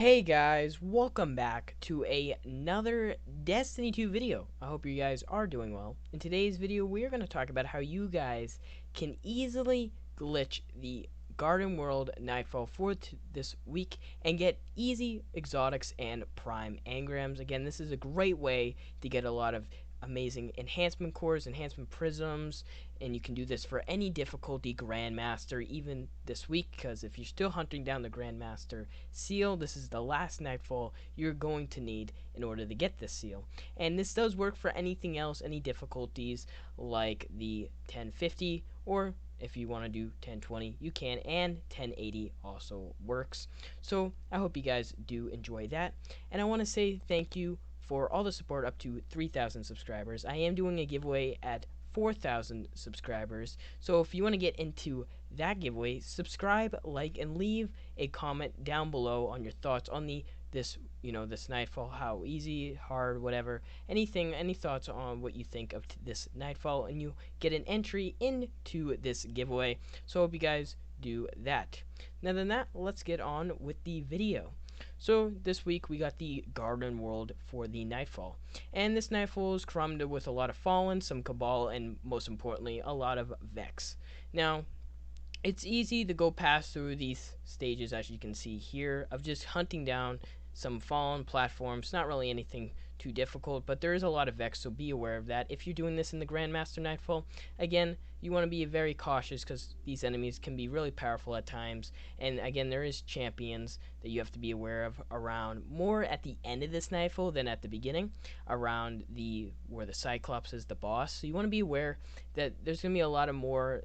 Hey guys, welcome back to another Destiny 2 video. I hope you guys are doing well. In today's video, we are going to talk about how you guys can easily glitch the Garden World Nightfall for this week and get easy exotics and prime engrams. Again, this is a great way to get a lot of amazing enhancement cores, enhancement prisms, and you can do this for any difficulty Grandmaster even this week, because if you're still hunting down the Grandmaster seal, this is the last Nightfall you're going to need in order to get this seal. And this does work for anything else, any difficulties like the 1050, or if you want to do 1020 you can, and 1080 also works. So I hope you guys do enjoy that, and I want to say thank you for all the support up to 3,000 subscribers. I am doing a giveaway at 4,000 subscribers. So if you want to get into that giveaway, subscribe, like, and leave a comment down below on your thoughts on this Nightfall, how easy, hard, whatever, anything, any thoughts on what you think of this Nightfall, and you get an entry into this giveaway. So I hope you guys do that. Now than that, let's get on with the video. So this week we got the Garden World for the Nightfall, and this Nightfall is crumbed with a lot of Fallen, some Cabal, and most importantly a lot of Vex. Now it's easy to go past through these stages, as you can see here, of just hunting down some fallen platforms. Not really anything too difficult, but there is a lot of Vex, so be aware of that. If you're doing this in the Grandmaster Nightfall, again, you want to be very cautious because these enemies can be really powerful at times. And again, there is champions that you have to be aware of around more at the end of this Nightfall than at the beginning, around where the Cyclops is the boss. So you want to be aware that there's going to be a lot of more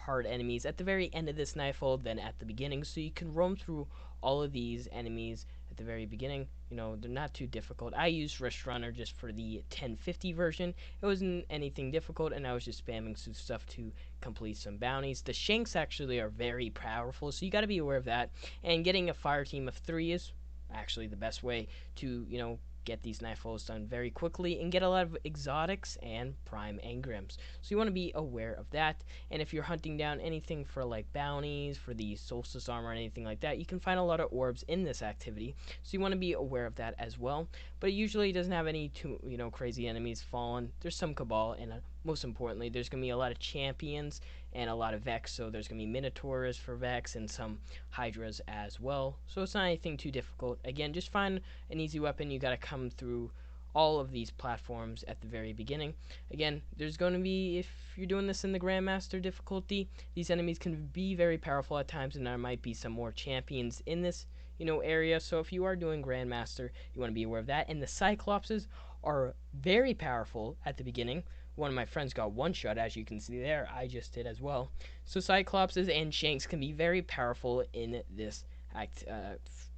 hard enemies at the very end of this Nightfall than at the beginning, so you can roam through all of these enemies at the very beginning. They're not too difficult. I used Rush Runner just for the 1050 version. It wasn't anything difficult, and I was just spamming some stuff to complete some bounties. The Shanks actually are very powerful, so you got to be aware of that. And getting a fire team of 3 is actually the best way to, get these Nightfalls done very quickly and get a lot of exotics and prime engrams. So you want to be aware of that. And if you're hunting down anything for like bounties, for the solstice armor, or anything like that, you can find a lot of orbs in this activity. So you want to be aware of that as well. But it usually doesn't have any too crazy enemies fallen. There's some Cabal, and most importantly, there's gonna be a lot of champions and a lot of Vex. So there's gonna be Minotaurs for Vex and some Hydras as well. So it's not anything too difficult. Again, just find an easy weapon. You gotta come through all of these platforms at the very beginning. Again, there's going to be, if you're doing this in the Grandmaster difficulty, these enemies can be very powerful at times, and there might be some more champions in this area. So if you are doing Grandmaster, you want to be aware of that. And the Cyclopses are very powerful at the beginning. One of my friends got one shot, as you can see there. I just did as well. So Cyclopses and Shanks can be very powerful in this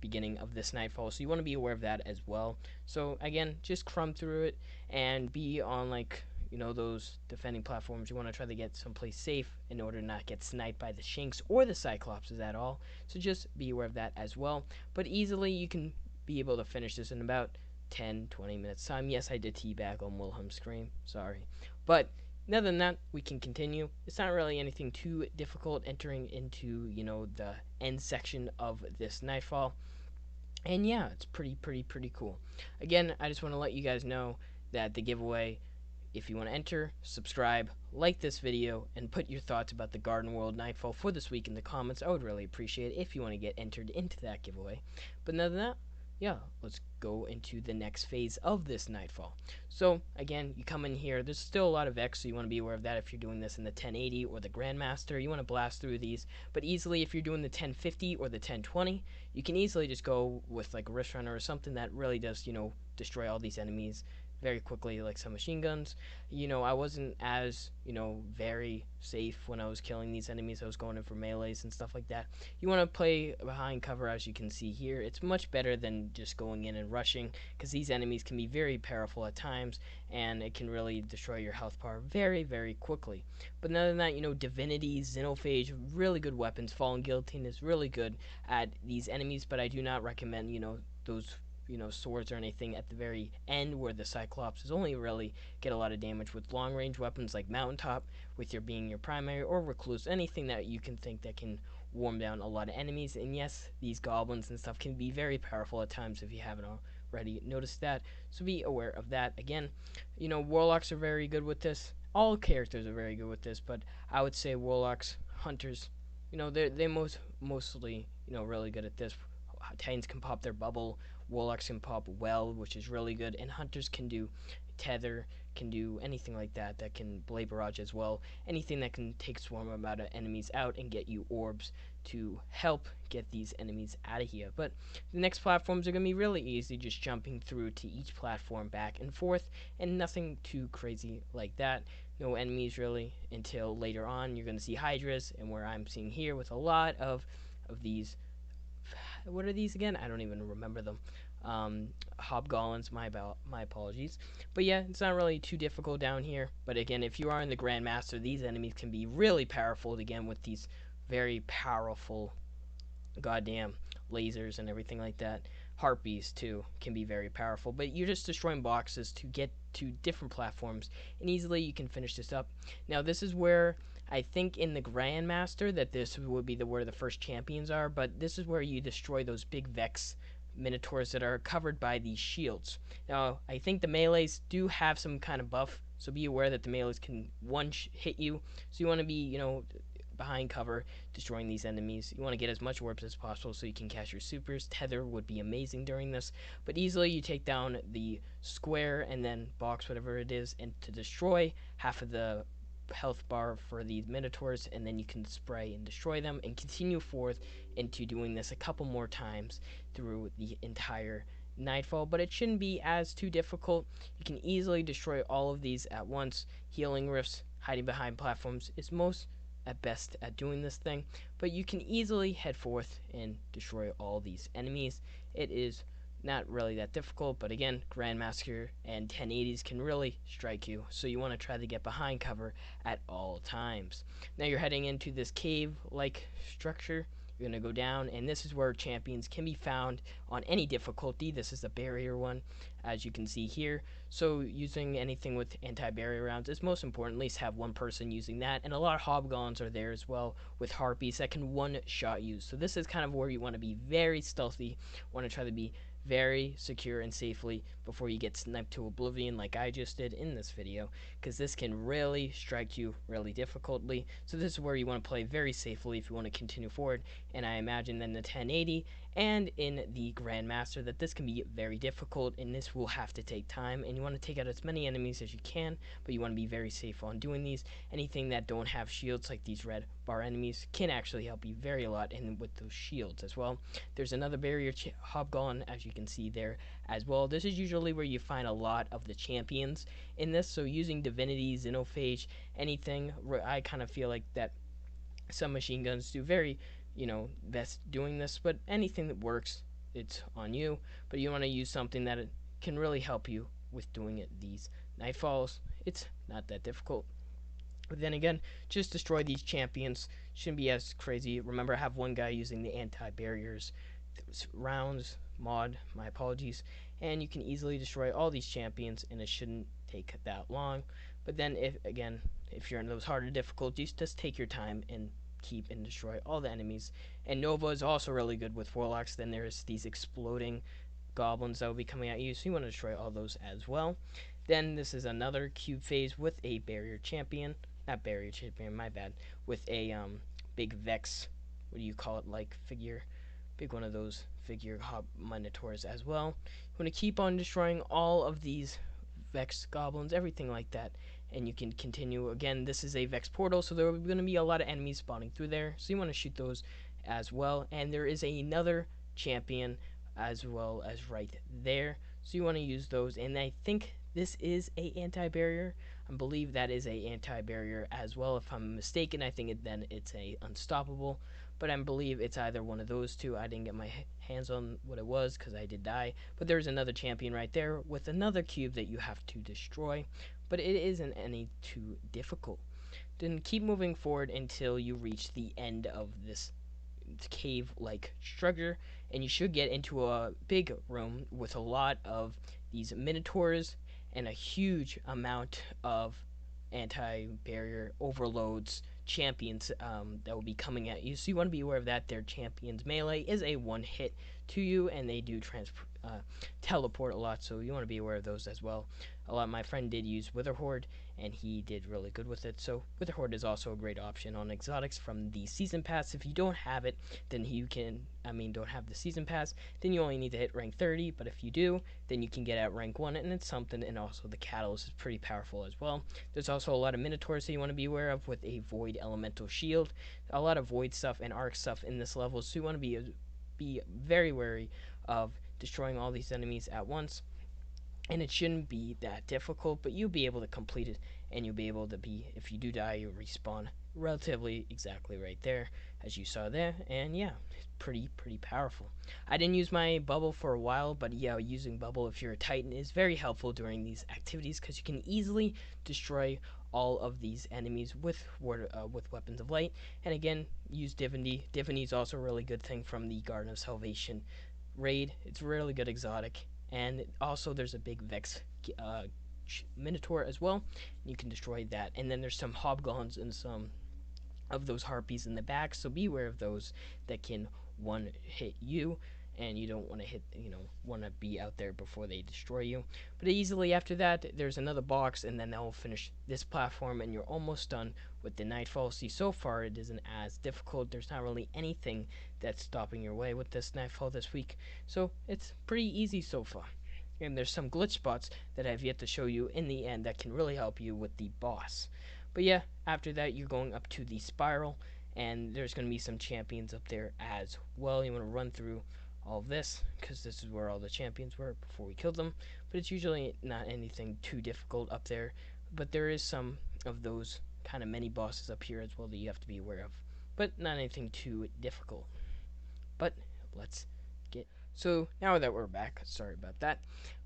beginning of this Nightfall, so you want to be aware of that as well. So again, just crumb through it and be on those defending platforms. You want to try to get someplace safe in order to not get sniped by the Shanks or the Cyclopses at all. So just be aware of that as well. But easily you can be able to finish this in about 10-20 minutes time. Yes, I did teabag on Wilhelm's scream, sorry. But other than that, we can continue. It's not really anything too difficult entering into, the end section of this Nightfall. And yeah, it's pretty cool. Again, I just want to let you guys know that the giveaway, if you want to enter, subscribe, like this video, and put your thoughts about the Garden World Nightfall for this week in the comments. I would really appreciate it if you want to get entered into that giveaway. But other than that, yeah, let's go into the next phase of this Nightfall. So again, you come in here, there's still a lot of Vex, so you want to be aware of that. If you're doing this in the 1080 or the Grandmaster, you want to blast through these. But easily, if you're doing the 1050 or the 1020, you can easily just go with like a Wrist Runner or something that really does, destroy all these enemies very quickly, like some machine guns. I wasn't as, very safe when I was killing these enemies. I was going in for melees and stuff like that. You want to play behind cover, as you can see here. It's much better than just going in and rushing, because these enemies can be very powerful at times, and it can really destroy your health bar very quickly. But other than that, Divinity, Xenophage, really good weapons. Fallen Guillotine is really good at these enemies, but I do not recommend, those swords or anything at the very end, where the Cyclops is only really get a lot of damage with long range weapons like Mountaintop, with your being your primary, or Recluse, anything that you can think that can warm down a lot of enemies. And yes, these goblins and stuff can be very powerful at times if you haven't already noticed that. So be aware of that. Again, warlocks are very good with this. All characters are very good with this, but I would say warlocks, hunters, they mostly really good at this. Titans can pop their bubble, warlocks can pop well, which is really good, and hunters can do tether, can do anything like that. That can blade barrage as well. Anything that can take swarm amount of enemies out and get you orbs to help get these enemies out of here. But the next platforms are gonna be really easy, just jumping through to each platform back and forth, and nothing too crazy like that. No enemies really until later on. You're gonna see hydras, and where I'm seeing here with a lot of these. What are these again? I don't even remember them. Hobgoblins. My apologies. But yeah, it's not really too difficult down here. But again, if you are in the Grandmaster, these enemies can be really powerful. Again, with these very powerful, goddamn lasers and everything like that. Harpies too can be very powerful. But you're just destroying boxes to get to different platforms, and easily you can finish this up. Now this is where I think in the Grandmaster that this would be where the first champions are, but this is where you destroy those big Vex Minotaurs that are covered by these shields. Now, I think the melees do have some kind of buff, so be aware that the melees can hit you. So you want to be, behind cover, destroying these enemies. You want to get as much orbs as possible so you can cast your supers. Tether would be amazing during this, but easily you take down the square and then box, whatever it is, and to destroy half of the health bar for these minotaurs, and then you can spray and destroy them and continue forth into doing this a couple more times through the entire Nightfall. But it shouldn't be as too difficult. You can easily destroy all of these at once. Healing rifts, hiding behind platforms is most at best at doing this thing, but you can easily head forth and destroy all these enemies. It is not really that difficult, but again, Grandmaster and 1080s can really strike you, so you want to try to get behind cover at all times. Now you're heading into this cave-like structure. You're going to go down, and this is where champions can be found on any difficulty. This is the barrier one, as you can see here. So using anything with anti-barrier rounds is most important. At least have one person using that, and a lot of hobgoblins are there as well with harpies that can one-shot you. So this is kind of where you want to be very stealthy, want to try to be very secure and safely before you get sniped to oblivion like I just did in this video, because this can really strike you really difficultly. So this is where you want to play very safely if you want to continue forward, and I imagine that in the 1080 and in the Grandmaster that this can be very difficult, and this will have to take time, and you want to take out as many enemies as you can, but you want to be very safe on doing these. Anything that don't have shields, like these red bar enemies, can actually help you very a lot, and with those shields as well. There's another barrier hobgoblin, as you can see there as well. This is usually where you find a lot of the champions in this, so using divinity, xenophage, anything, I kind of feel like that some machine guns do very best doing this, but anything that works, it's on you. But you want to use something that can really help you with doing it. These Nightfalls, it's not that difficult. But then again, just destroy these champions. Shouldn't be as crazy. Remember, I have one guy using the anti-barriers rounds mod, my apologies, and you can easily destroy all these champions, and it shouldn't take that long. But then if you're in those harder difficulties, just take your time and keep and destroy all the enemies. And Nova is also really good with warlocks. Then there's these exploding goblins that will be coming at you, so you want to destroy all those as well. Then this is another cube phase with a barrier champion, not barrier champion, my bad, with a big Vex, what do you call it, like figure, big one of those figure minotaurs as well. You want to keep on destroying all of these Vex goblins, everything like that, and you can continue. Again, this is a Vex portal, so there are going to be a lot of enemies spawning through there, so you want to shoot those as well. And there is another champion as well as right there, so you want to use those. And I think this is a anti-barrier. I believe that is a anti-barrier as well. If I'm mistaken, I think then it's a unstoppable, but I believe it's either one of those two. I didn't get my hands on what it was because I did die, but there's another champion right there with another cube that you have to destroy, but it isn't any too difficult. Then keep moving forward until you reach the end of this cave-like structure, and you should get into a big room with a lot of these minotaurs and a huge amount of anti-barrier overloads champions that will be coming at you. So you want to be aware of that. Their champions melee is a one hit to you, and they do teleport a lot. So you want to be aware of those as well. A lot. My friend did use Witherhoard, and he did really good with it. So Witherhoard is also a great option on exotics from the season pass. If you don't have it, then you can. Don't have the season pass, then you only need to hit rank 30. But if you do, then you can get at rank 1, and it's something. And also the catalyst is pretty powerful as well. There's also a lot of minotaurs that you want to be aware of with a void elemental shield. A lot of void stuff and arc stuff in this level, so you want to be very wary of destroying all these enemies at once. And it shouldn't be that difficult, but you'll be able to complete it, and you'll be able to if you do die, you'll respawn relatively exactly right there, as you saw there. And yeah, it's pretty powerful. I didn't use my bubble for a while, but yeah, using bubble if you're a Titan is very helpful during these activities, because you can easily destroy all of these enemies with weapons of light. And again, use divinity. Divinity is also a really good thing from the Garden of Salvation raid. It's a really good exotic. And also there's a big Vex Minotaur as well. You can destroy that. And then there's some Hobgoblins and some of those Harpies in the back, so be aware of those that can one hit you, and you don't want to want to be out there before they destroy you. But easily after that, there's another box, and then that will finish this platform, and you're almost done with the Nightfall. See, so far it isn't as difficult. There's not really anything that's stopping your way with this Nightfall this week, so it's pretty easy so far. And there's some glitch spots that I have yet to show you in the end that can really help you with the boss. But yeah, after that you're going up to the spiral, and there's going to be some champions up there as well. You want to run through all of this, because this is where all the champions were before we killed them. But it's usually not anything too difficult up there. But there is some of those kind of mini bosses up here as well that you have to be aware of. But not anything too difficult. But let's get... So now that we're back, sorry about that,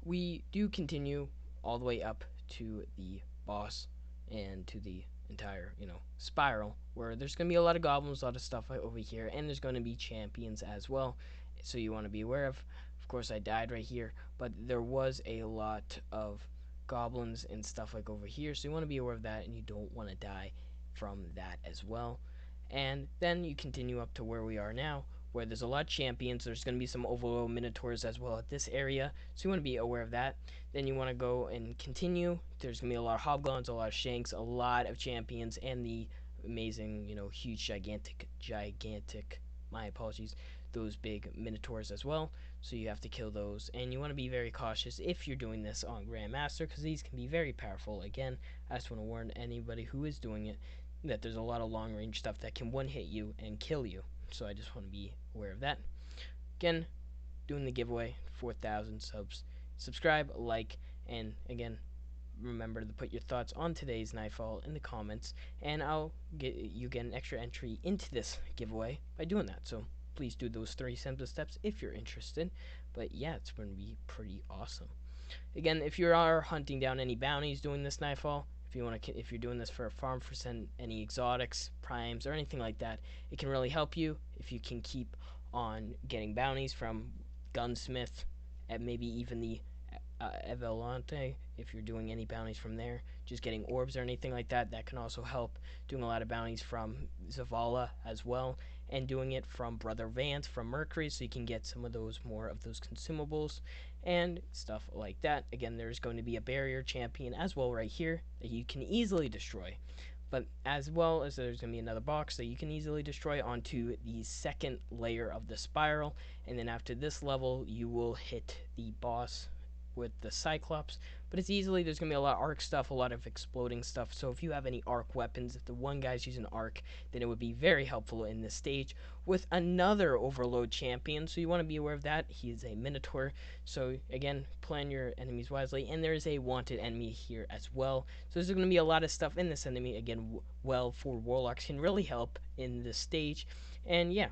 we do continue all the way up to the boss and to the entire, spiral, where there's going to be a lot of goblins, a lot of stuff over here, and there's going to be champions as well, so you want to be aware of. Of course, I died right here, but there was a lot of goblins and stuff like over here, so you want to be aware of that, and you don't want to die from that as well. And then you continue up to where we are now, where there's a lot of champions. There's going to be some overload minotaurs as well at this area, so you want to be aware of that. Then you want to go and continue. There's going to be a lot of hobgoblins, a lot of shanks, a lot of champions, and the amazing, huge, gigantic, my apologies, those big minotaurs as well. So you have to kill those, and you want to be very cautious if you're doing this on Grandmaster, because these can be very powerful. Again, I just want to warn anybody who is doing it that there's a lot of long range stuff that can one hit you and kill you. So I just want to be aware of that. Again, doing the giveaway, 4,000 subs. Subscribe, like, and again, remember to put your thoughts on today's Nightfall in the comments, and I'll get an extra entry into this giveaway by doing that. So please do those 3 simple steps if you're interested. But yeah, it's going to be pretty awesome. Again, if you are hunting down any bounties doing this Nightfall, if you're doing this for a farm for any exotics, primes, or anything like that, it can really help you if you can keep on getting bounties from Gunsmith, and maybe even the Evelante. If you're doing any bounties from there, just getting orbs or anything like that, that can also help. Doing a lot of bounties from Zavala as well, and doing it from Brother Vance from Mercury, so you can get some of those more of those consumables and stuff like that. Again, there's going to be a barrier champion as well right here that you can easily destroy, but as well as there's going to be another box that you can easily destroy onto the second layer of the spiral. And then after this level you will hit the boss with the Cyclops, but it's easily, there's gonna be a lot of arc stuff, a lot of exploding stuff. So if you have any arc weapons, if the one guy's using arc, then it would be very helpful in this stage with another overload champion. So you want to be aware of that. He is a minotaur, so again, plan your enemies wisely. And there is a wanted enemy here as well, so there's going to be a lot of stuff in this enemy. Again, well, for warlocks can really help in this stage. And yeah,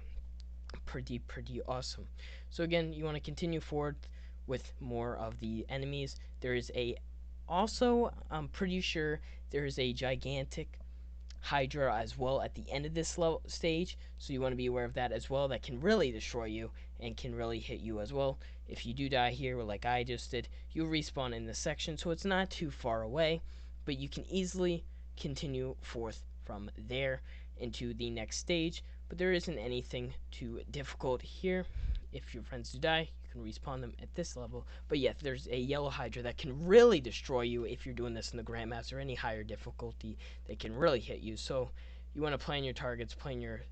pretty awesome. So again, you want to continue forward with more of the enemies. There is also, I'm pretty sure there is a gigantic Hydra as well at the end of this stage, so you want to be aware of that as well. That can really destroy you and can really hit you as well. If you do die here, like I just did, you'll respawn in this section, so it's not too far away, but you can easily continue forth from there. into the next stage. But there isn't anything too difficult here. If your friends do die, you can respawn them at this level. But yeah, there's a yellow hydra that can really destroy you if you're doing this in the Grandmaster or any higher difficulty. They can really hit you. So you want to plan your targets, plan your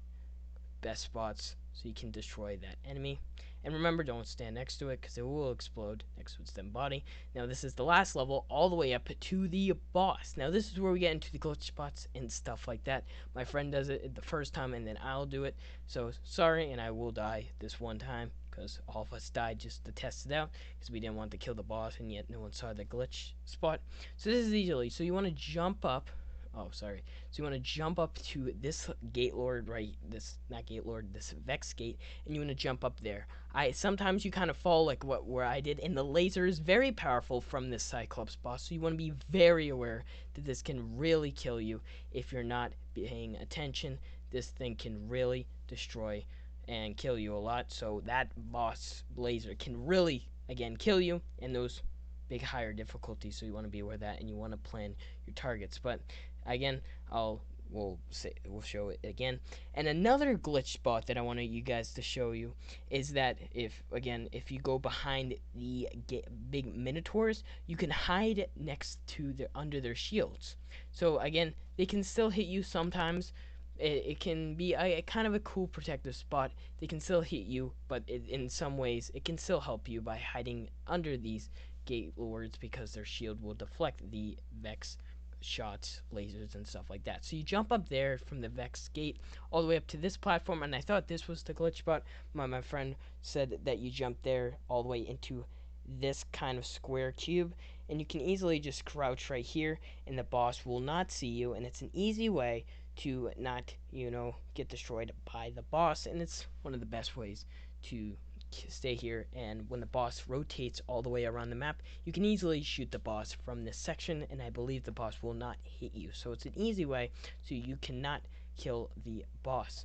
best spots so you can destroy that enemy. And remember, don't stand next to it because it will explode next to its dead body. Now this is the last level, all the way up to the boss. Now this is where we get into the glitch spots and stuff like that. My friend does it the first time and then I'll do it. So sorry, and I will die this one time because all of us died just to test it out because we didn't want to kill the boss and yet no one saw the glitch spot. So this is easily, so you want to jump up. Oh, sorry. So you want to jump up to this gate lord, right? This, not gate lord, this Vex gate, and you want to jump up there. Sometimes you kind of fall like where I did, and the laser is very powerful from this Cyclops boss. So you want to be very aware that this can really kill you if you're not paying attention. This thing can really destroy and kill you a lot. So that boss laser can really, again, kill you in those big higher difficulties. So you want to be aware of that, and you want to plan your targets. But again, we'll show it again. And another glitch spot that I want you guys to show you is that if you go behind the big minotaurs, you can hide next to under their shields. So again, they can still hit you sometimes. It can be a kind of a cool protective spot. They can still hit you, but in some ways it can still help you by hiding under these gate lords because their shield will deflect the Vex shots, lasers, and stuff like that. So you jump up there from the Vex gate all the way up to this platform, and I thought this was the glitch spot. My friend said that you jump there all the way into this kind of square cube, and you can easily just crouch right here, and the boss will not see you, and it's an easy way to not, get destroyed by the boss, and it's one of the best ways to stay here. And when the boss rotates all the way around the map, you can easily shoot the boss from this section, and I believe the boss will not hit you. So it's an easy way so you cannot kill the boss.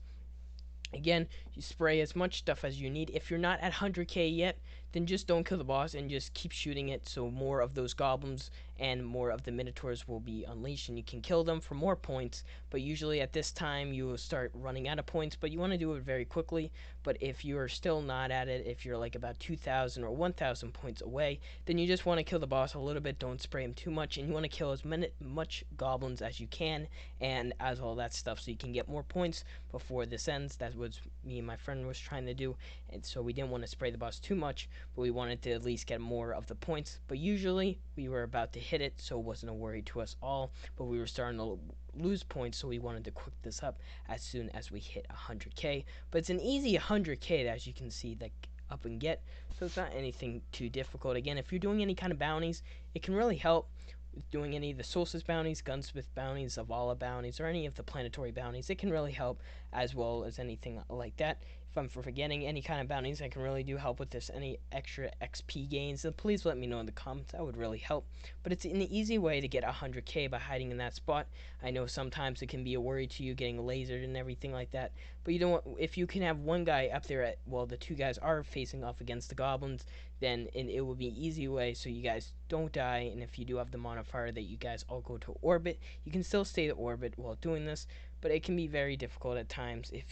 Again, you spray as much stuff as you need. If you're not at 100k yet, then just don't kill the boss and just keep shooting it so more of those goblins and more of the minotaurs will be unleashed and you can kill them for more points. But usually at this time you will start running out of points, but you want to do it very quickly. But if you are still not at it, if you're like about 2,000 or 1,000 points away, then you just want to kill the boss a little bit. Don't spray him too much, and you want to kill as much goblins as you can and as all that stuff so you can get more points before this ends. That's what me and my friend was trying to do, and so we didn't want to spray the boss too much, but we wanted to at least get more of the points. But usually we were about to hit it, so it wasn't a worry to us all, but we were starting to lose points, so we wanted to quick this up as soon as we hit 100k. But it's an easy 100k, as you can see, like up and get, so it's not anything too difficult. Again, if you're doing any kind of bounties, it can really help with doing any of the Solstice bounties, Gunsmith bounties, Zavala bounties, or any of the planetary bounties. It can really help, as well as anything like that. If I'm forgetting any kind of bounties, I can really do help with this. Any extra XP gains, then please let me know in the comments. That would really help. But it's an easy way to get 100k by hiding in that spot. I know sometimes it can be a worry to you getting lasered and everything like that, but you don't want, if you can have one guy up there at, well, the two guys are facing off against the goblins, then it will be an easy way so you guys don't die. And if you do have the modifier that you guys all go to orbit, you can still stay to orbit while doing this, but it can be very difficult at times if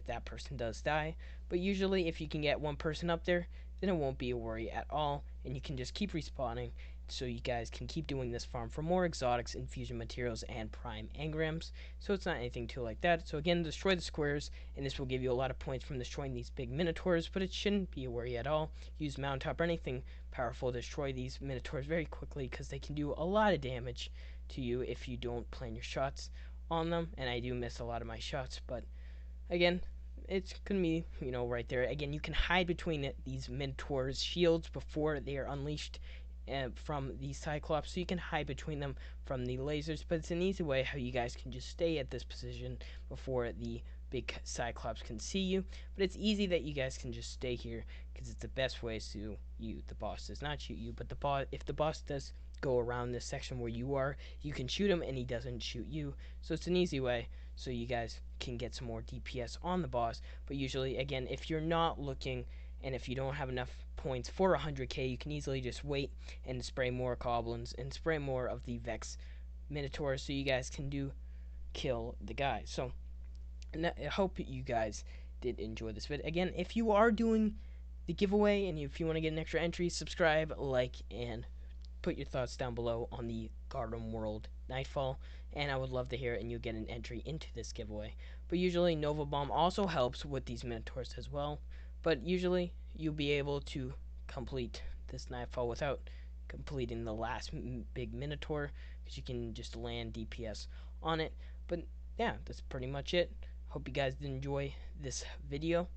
that person does die. But usually if you can get one person up there, then it won't be a worry at all, and you can just keep respawning so you guys can keep doing this farm for more exotics, infusion materials, and prime engrams. So it's not anything too like that. So again, destroy the squares, and this will give you a lot of points from destroying these big minotaurs, but it shouldn't be a worry at all. Use mount up or anything powerful to destroy these minotaurs very quickly, because they can do a lot of damage to you if you don't plan your shots on them. And I do miss a lot of my shots, but again, it's gonna be, right there. Again, you can hide between these minotaurs shields before they are unleashed from the Cyclops, so you can hide between them from the lasers. But it's an easy way how you guys can just stay at this position before the big Cyclops can see you. But it's easy that you guys can just stay here, because it's the best way so the boss does not shoot you. But if the boss does go around this section where you are, you can shoot him and he doesn't shoot you. So it's an easy way so you guys can get some more DPS on the boss. But usually, again, if you're not looking and if you don't have enough points for 100k, you can easily just wait and spray more goblins and spray more of the Vex minotaurs so you guys can kill the guys. So And I hope you guys did enjoy this video. Again, if you are doing the giveaway and if you want to get an extra entry, subscribe, like, and put your thoughts down below on the Garden World Nightfall, and I would love to hear it, and you'll get an entry into this giveaway. But usually Nova Bomb also helps with these Minotaurs as well, but usually you'll be able to complete this Nightfall without completing the last big Minotaur, because you can just land DPS on it. But yeah, that's pretty much it. Hope you guys did enjoy this video.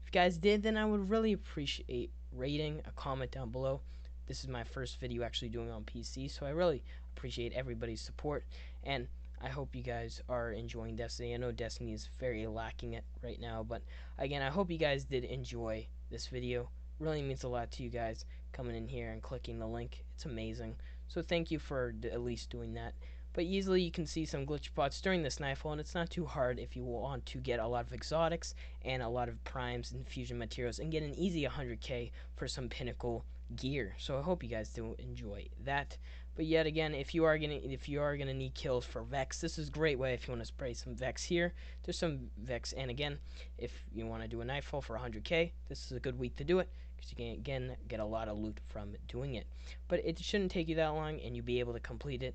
If you guys did, then I would really appreciate rating, a comment down below. This is my first video actually doing on PC, so I really appreciate everybody's support, and I hope you guys are enjoying Destiny. I know Destiny is very lacking it right now, but again, I hope you guys did enjoy this video. Really means a lot to you guys coming in here and clicking the link. It's amazing. So thank you for at least doing that. But easily you can see some glitch spots during this Nightfall, and it's not too hard if you want to get a lot of exotics and a lot of primes and fusion materials and get an easy 100k for some pinnacle gear. So I hope you guys do enjoy that. But yet again, if you are gonna need kills for Vex, this is a great way if you want to spray some Vex here. There's some Vex, and again, if you want to do a Nightfall for 100k, this is a good week to do it, because you can again get a lot of loot from doing it. But it shouldn't take you that long, and you'll be able to complete it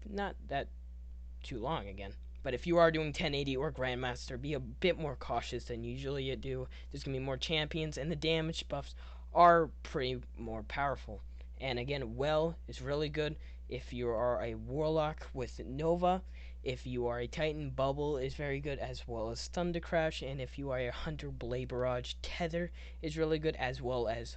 not that too long again. But if you are doing 1080 or Grandmaster, be a bit more cautious than usually you do. There's going to be more champions, and the damage buffs are pretty more powerful. And again, Well is really good if you are a Warlock with Nova. If you are a Titan, Bubble is very good, as well as Thunder Crash. And if you are a Hunter, Blade Barrage, Tether is really good, as well as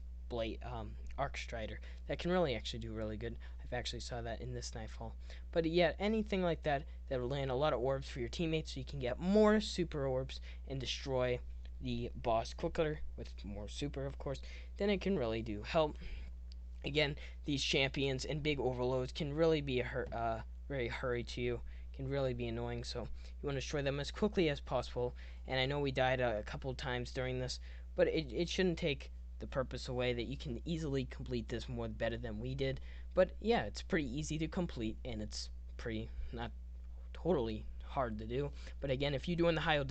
Arc Strider. That can really actually do really good. I've actually saw that in this Nightfall. But yeah, anything like that that will land a lot of orbs for your teammates, so you can get more super orbs and destroy the boss quicker with more super, of course, then it can really do help. Again, these champions and big overloads can really be a very hurry to you, can really be annoying, so you want to destroy them as quickly as possible. And I know we died a couple times during this, but it shouldn't take the purpose away that you can easily complete this more better than we did. But yeah, it's pretty easy to complete, and it's pretty not totally hard to do. But again, if you're doing the higher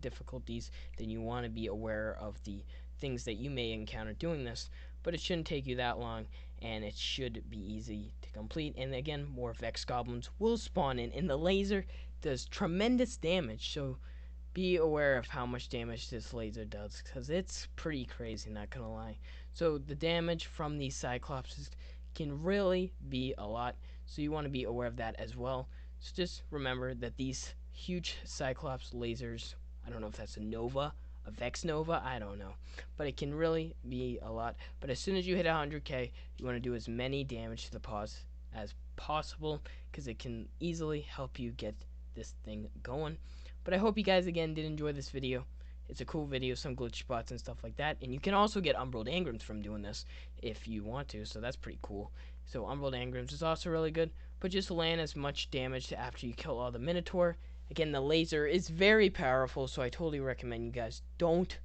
difficulties, then you want to be aware of the things that you may encounter doing this. But it shouldn't take you that long, and it should be easy to complete. And again, more Vex Goblins will spawn in, and the laser does tremendous damage, so be aware of how much damage this laser does, because it's pretty crazy, not gonna lie. So the damage from these Cyclopses can really be a lot, so you want to be aware of that as well. So just remember that these huge Cyclops lasers, I don't know if that's a Nova, a Vex Nova, I don't know, but it can really be a lot. But as soon as you hit 100k, you want to do as many damage to the paws as possible, because it can easily help you get this thing going. But I hope you guys again did enjoy this video. It's a cool video, some glitch spots and stuff like that. And you can also get Umbral Engrams from doing this if you want to, so that's pretty cool. So Umbral Engrams is also really good, but just land as much damage after you kill all the Minotaur. Again, the laser is very powerful, so I totally recommend you guys don't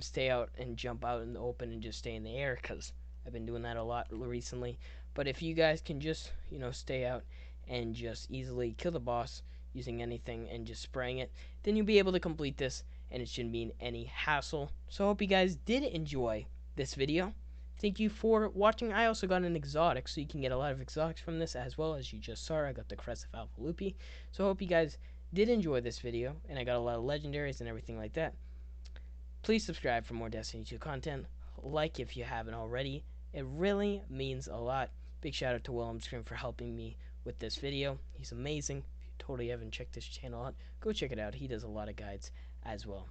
stay out and jump out in the open and just stay in the air, because I've been doing that a lot recently. But if you guys can just, stay out and just easily kill the boss using anything and just spraying it, then you'll be able to complete this, and it shouldn't be any hassle. So I hope you guys did enjoy this video. Thank you for watching. I also got an exotic, so you can get a lot of exotics from this, as well as you just saw. I got the Crest of Alpha Lupi. So I hope you guys did enjoy this video, and I got a lot of legendaries and everything like that. Please subscribe for more Destiny 2 content. Like if you haven't already. It really means a lot. Big shout out to Willem Scream for helping me with this video. He's amazing. If you totally haven't checked this channel out, go check it out. He does a lot of guides as well.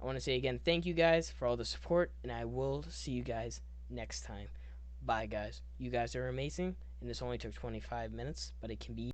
I want to say again, thank you guys for all the support, and I will see you guys next time. Bye, guys. You guys are amazing, and this only took 25 minutes, but it can be